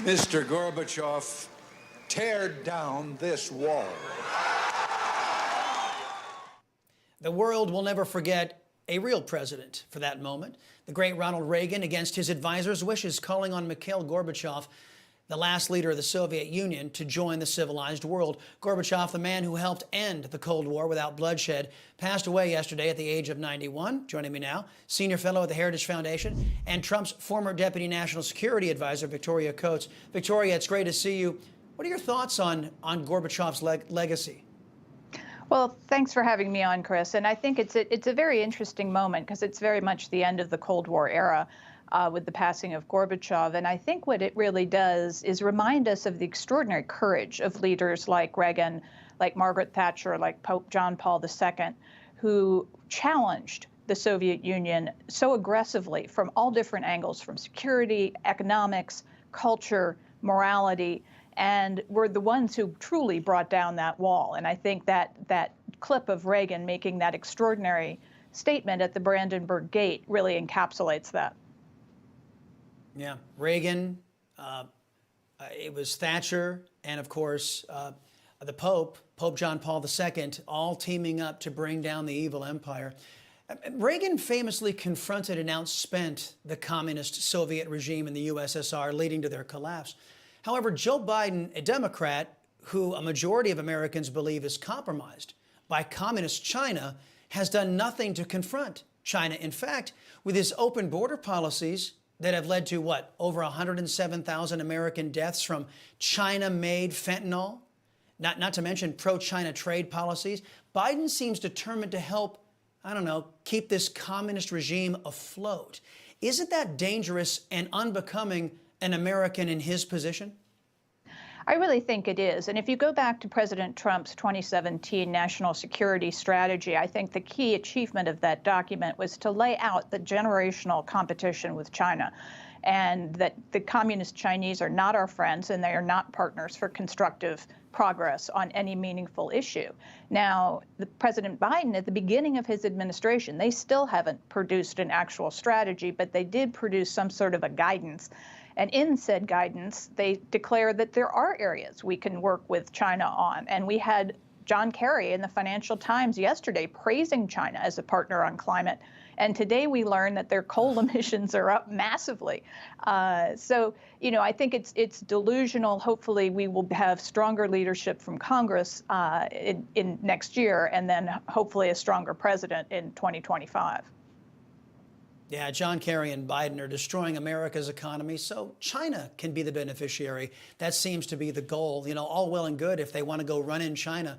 Mr. Gorbachev, tear down this wall. The world will never forget a real president for that moment. The great Ronald Reagan, against his advisors' wishes, calling on Mikhail Gorbachev, the last leader of the Soviet Union, to join the civilized world. Gorbachev, the man who helped end the Cold War without bloodshed, passed away yesterday at the age of 91. Joining me now, senior fellow at the Heritage Foundation and Trump's former deputy national security advisor, Victoria Coates. Victoria, it's great to see you. What are your thoughts on Gorbachev's legacy? Well, thanks for having me on, Chris. And I think it's a very interesting moment because it's very much the end of the Cold War era with the passing of Gorbachev. And I think what it really does is remind us of the extraordinary courage of leaders like Reagan, like Margaret Thatcher, like Pope John Paul II, who challenged the Soviet Union so aggressively from all different angles, from security, economics, culture, morality, and were the ones who truly brought down that wall. And I think that clip of Reagan making that extraordinary statement at the Brandenburg Gate really encapsulates that. Yeah, Reagan, it was Thatcher, and of course, the Pope John Paul II, all teaming up to bring down the evil empire. Reagan famously confronted and outspent the communist Soviet regime in the USSR, leading to their collapse. However, Joe Biden, a Democrat who a majority of Americans believe is compromised by communist China, has done nothing to confront China. In fact, with his open border policies that have led to, what, over 107,000 American deaths from China-made fentanyl, not to mention pro-China trade policies, Biden seems determined to help, I don't know, keep this communist regime afloat. Isn't that dangerous and unbecoming an American in his position? I really think it is. And if you go back to President Trump's 2017 national security strategy, I think the key achievement of that document was to lay out the generational competition with China, and that the communist Chinese are not our friends and they are not partners for constructive progress on any meaningful issue. Now, President Biden, at the beginning of his administration, they still haven't produced an actual strategy, but they did produce some sort of a guidance. And in said guidance, they declare that there are areas we can work with China on. And we had John Kerry in the Financial Times yesterday praising China as a partner on climate. And today we learn that their coal emissions are up massively. So, you know, I think it's delusional. Hopefully we will have stronger leadership from Congress in next year, and then hopefully a stronger president in 2025. Yeah, John Kerry and Biden are destroying America's economy so China can be the beneficiary. That seems to be the goal. You know, all well and good if they want to go run in China.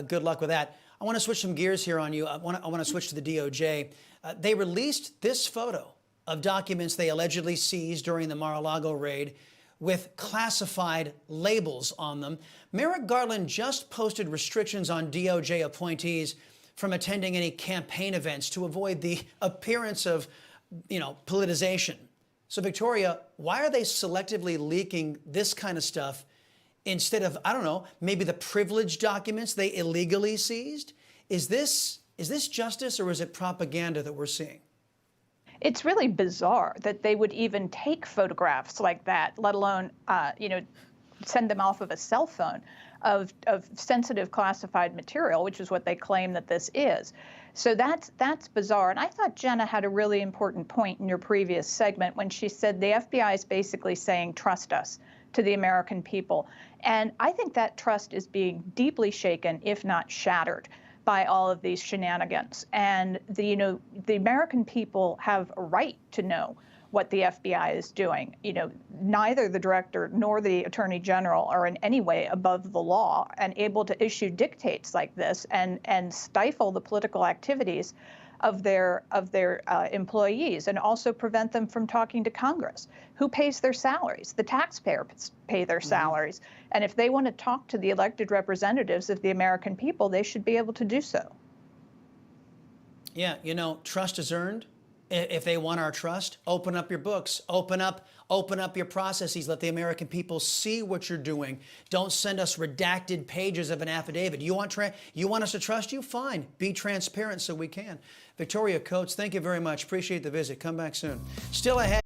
Good luck with that. I want to switch some gears here on you. I want to switch to the DOJ. They released this photo of documents they allegedly seized during the Mar-a-Lago raid with classified labels on them. Merrick Garland just posted restrictions on DOJ appointees from attending any campaign events to avoid the appearance of, you know, politicization. So, Victoria, why are they selectively leaking this kind of stuff instead of, I don't know, maybe the privileged documents they illegally seized? Is this justice, or is it propaganda that we're seeing? It's really bizarre that they would even take photographs like that, let alone, you know, send them off of a cell phone of sensitive classified material, which is what they claim that this is. So that's bizarre. And I thought Jenna had a really important point in your previous segment when she said the FBI is basically saying, trust us, to the American people. And I think that trust is being deeply shaken, if not shattered, by all of these shenanigans. And the American people have a right to know what the FBI is doing. You know, neither the director nor the attorney general are in any way above the law and able to issue dictates like this and stifle the political activities of their employees, and also prevent them from talking to Congress. Who pays their salaries? The taxpayers pay their salaries. And if they want to talk to the elected representatives of the American people, they should be able to do so. Yeah, you know, trust is earned. If they want our trust, open up your books, open up your processes, let the American people see what you're doing. Don't send us redacted pages of an affidavit. You want us to trust you? Fine. Be transparent so we can. Victoria Coates, thank you very much. Appreciate the visit. Come back soon. Still ahead.